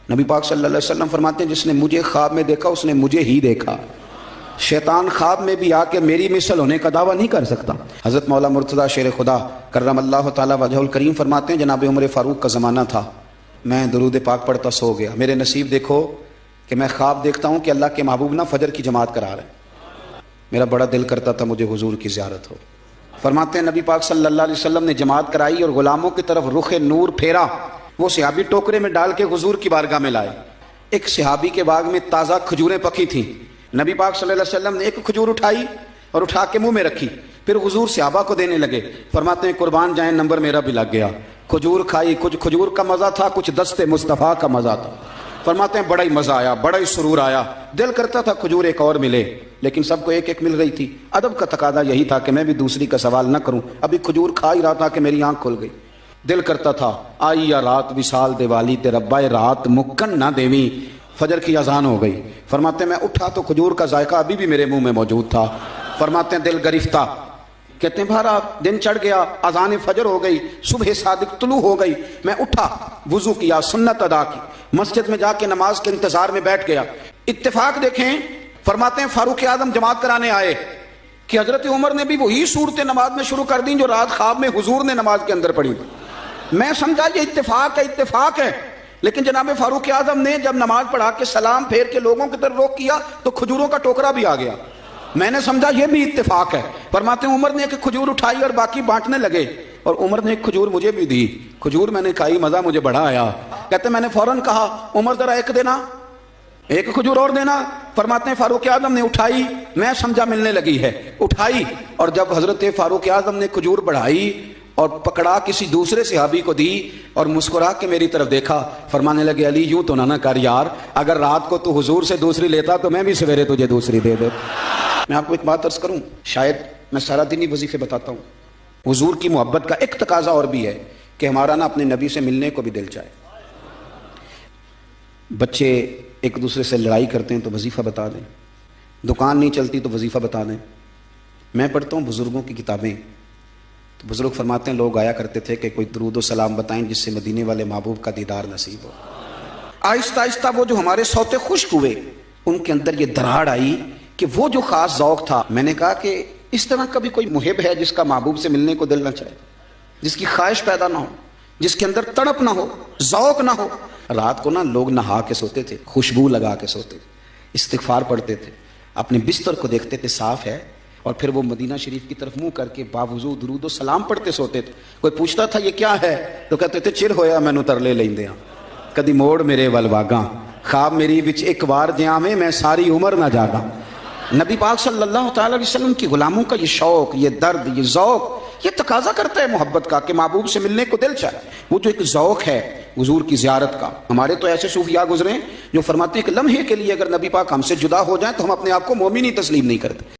نبی پاک صلی اللہ علیہ وسلم فرماتے ہیں جس نے مجھے خواب میں دیکھا اس نے مجھے ہی دیکھا۔ شیطان خواب میں بھی آ کے میری مثل ہونے کا دعویٰ نہیں کر سکتا۔ حضرت مولا مرتضیٰ شیر خدا کرم اللہ تعالیٰ وجہ الکریم فرماتے ہیں جناب عمر فاروق کا زمانہ تھا، میں درود پاک پڑھتا سو گیا، میرے نصیب دیکھو کہ میں خواب دیکھتا ہوں کہ اللہ کے محبوب نہ فجر کی جماعت کرا رہے ہیں، میرا بڑا دل کرتا تھا مجھے حضور کی زیارت ہو۔ فرماتے ہیں نبی پاک صلی اللہ علیہ وسلم نے جماعت کرائی اور غلاموں کی طرف رخ نور پھیرا، وہ صحابی ٹوکرے میں ڈال کے حضور کی بارگاہ میں لائے۔ ایک صحابی کے باغ میں تازہ کھجوریں پکی تھیں، نبی پاک صلی اللہ علیہ وسلم نے ایک کھجور اٹھائی اور اٹھا کے منہ میں رکھی، پھر حضور صحابہ کو دینے لگے۔ فرماتے ہیں قربان جائیں نمبر میرا بھی لگ گیا، کھجور کھائی، کچھ کھجور کا مزہ تھا، کچھ دست مصطفیٰ کا مزہ تھا۔ فرماتے ہیں بڑا ہی مزہ آیا، بڑا ہی سرور آیا، دل کرتا تھا کھجور ایک اور ملے، لیکن سب کو ایک ایک مل رہی تھی۔ ادب کا تقاضا یہی تھا کہ میں بھی دوسری کا سوال نہ کروں، ابھی کھجور کھا ہی رہا تھا کہ میری آنکھ کھل گئی۔ دل کرتا تھا آئی یا رات وصال دیوالی تے ربا رات مکن نہ دیویں، فجر کی اذان ہو گئی۔ فرماتے ہیں میں اٹھا تو کھجور کا ذائقہ ابھی بھی میرے منہ میں موجود تھا۔ فرماتے ہیں دل گرفتہ، کہتے ہیں بھارا دن چڑھ گیا، اذان فجر ہو گئی، صبح صادق طلوع ہو گئی، میں اٹھا، وضو کیا، سنت ادا کی، مسجد میں جا کے نماز کے انتظار میں بیٹھ گیا۔ اتفاق دیکھیں، فرماتے ہیں فاروق اعظم جماعت کرانے آئے کہ حضرت عمر نے بھی وہی صورتیں نماز میں شروع کر دیں جو رات خواب میں حضور نے نماز کے اندر پڑھی۔ میں سمجھا یہ اتفاق ہے، لیکن جناب فاروق اعظم نے جب نماز پڑھا کے سلام پھیر کے لوگوں کی طرف رخ کیا تو کھجوروں کا ٹوکرا بھی آ گیا۔ میں نے سمجھا یہ بھی اتفاق ہے۔ فرماتے ہیں عمر نے ایک کھجور اٹھائی اور باقی بانٹنے لگے، اور عمر نے ایک کھجور مجھے بھی دی، کھجور میں نے کھائی، مزہ مجھے بڑا آیا۔ کہتے میں نے فوراً کہا عمر ذرا ایک دینا، ایک کھجور اور دینا۔ فرماتے ہیں فاروق اعظم نے اٹھائی، میں سمجھا ملنے لگی ہے، اٹھائی، اور جب حضرت فاروق اعظم نے کھجور بڑھائی اور پکڑا کسی دوسرے صحابی کو دی اور مسکرا کے میری طرف دیکھا، فرمانے لگے علی یوں تو نہ کر یار، اگر رات کو تو حضور سے دوسری لیتا تو میں بھی سویرے تجھے دوسری دے دے۔ میں آپ کو ایک بات عرض کروں، شاید میں سارا دن ہی وظیفے بتاتا ہوں، حضور کی محبت کا ایک تقاضا اور بھی ہے کہ ہمارا نا اپنے نبی سے ملنے کو بھی دل چاہے۔ بچے ایک دوسرے سے لڑائی کرتے ہیں تو وظیفہ بتا دیں، دکان نہیں چلتی تو وظیفہ بتا دیں۔ میں پڑھتا ہوں بزرگوں کی کتابیں تو بزرگ فرماتے ہیں لوگ آیا کرتے تھے کہ کوئی درود و سلام بتائیں جس سے مدینے والے محبوب کا دیدار نصیب ہو۔ آہستہ آہستہ وہ جو ہمارے سوتے خشک ہوئے ان کے اندر یہ دراڑ آئی کہ وہ جو خاص ذوق تھا، میں نے کہا کہ اس طرح کبھی کوئی محب ہے جس کا محبوب سے ملنے کو دل نہ چاہے، جس کی خواہش پیدا نہ ہو، جس کے اندر تڑپ نہ ہو، ذوق نہ ہو۔ رات کو نا لوگ نہا کے سوتے تھے، خوشبو لگا کے سوتے تھے، استغفار پڑھتے تھے، اپنے بستر کو دیکھتے تھے صاف ہے، اور پھر وہ مدینہ شریف کی طرف منہ کر کے باوضو درود و سلام پڑھتے سوتے تھے۔ کوئی پوچھتا تھا یہ کیا ہے تو کہتے تھے چر ہویا مینوں ترلے لیندے ہاں، کدی موڑ میرے ول واگاں، خواب میری وچ ایک بار جیاں میں ساری عمر نہ جاگاں۔ نبی پاک صلی اللہ تعالی علیہ وسلم کی غلاموں کا یہ شوق، یہ درد، یہ ذوق، یہ تقاضا کرتا ہے محبت کا کہ محبوب سے ملنے کو دل چاہے۔ وہ جو ایک ذوق ہے حضور کی زیارت کا، ہمارے تو ایسے صوفیاء گزرے جو فرماتے ہیں کہ لمحے کے لیے اگر نبی پاک ہم سے جدا ہو جائیں تو ہم اپنے آپ کو مومن ہی تسلیم نہیں کرتے۔